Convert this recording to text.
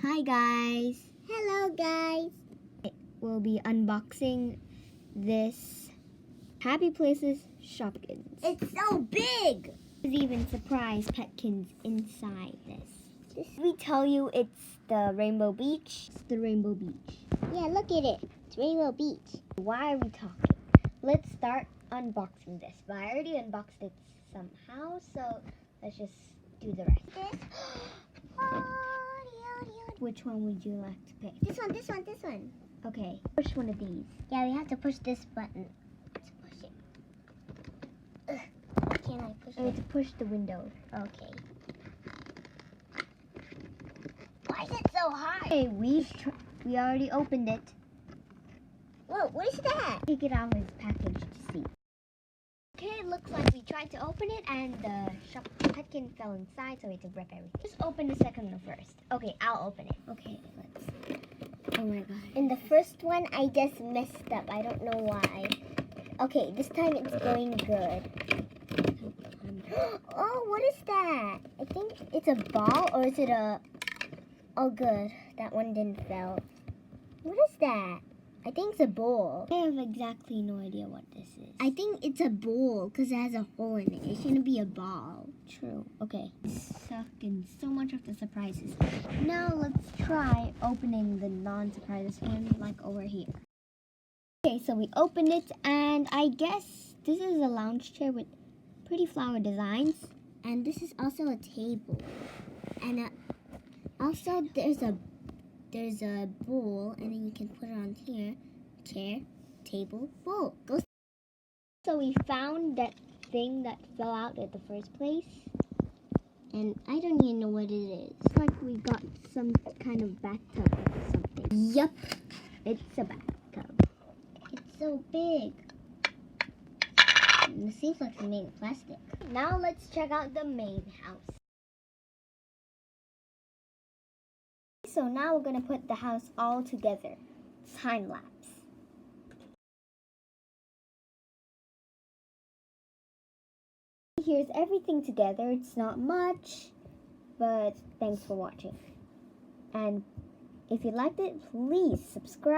Hi guys! Hello guys! We'll be unboxing this Happy Places Shopkins. It's so big! There's even surprise petkins inside this. We tell you it's the Rainbow Beach. It's the Rainbow Beach. Yeah, look at it. It's Rainbow Beach. Why are we talking? Let's start unboxing this. But I already unboxed it somehow, so let's just do the rest. Which one would you like to pick? This one. Okay, which one of these? Yeah, we have to push this button. Let's push it. Ugh. Can I push I need it? to push the window. Okay. Why is it so hard? Okay, we already opened it. Whoa, what is that? Take it out of its package to see. Okay, it looks like we tried to open it and the petkin fell inside, so we had to rip everything. Just open the second one first. Okay, I'll open it. Okay, let's. Oh my god. In the first one, I just messed up. I don't know why. Okay, this time it's going good. Oh, what is that? I think it's a ball, or is it a... Oh, good. That one didn't fall. What is that? I think it's a bowl. I have exactly no idea what this is. I think it's a bowl because it has a hole in it. It shouldn't be a ball. True. Okay. Sucking so much of the surprises. Now let's try opening the non-surprises one, like over here. Okay, so we opened it, and I guess this is a lounge chair with pretty flower designs. And this is also a table. And also there's a bowl, and then you can put it on here. Chair, table, bowl. Go. So we found that thing that fell out at the first place. And I don't even know what it is. It's like we got some kind of bathtub or something. Yup. It's a bathtub. It's so big. It seems like it's made of plastic. Now let's check out the main house. So now we're going to put the house all together. Time lapse. Here's everything together. It's not much, but thanks for watching. And if you liked it, please subscribe.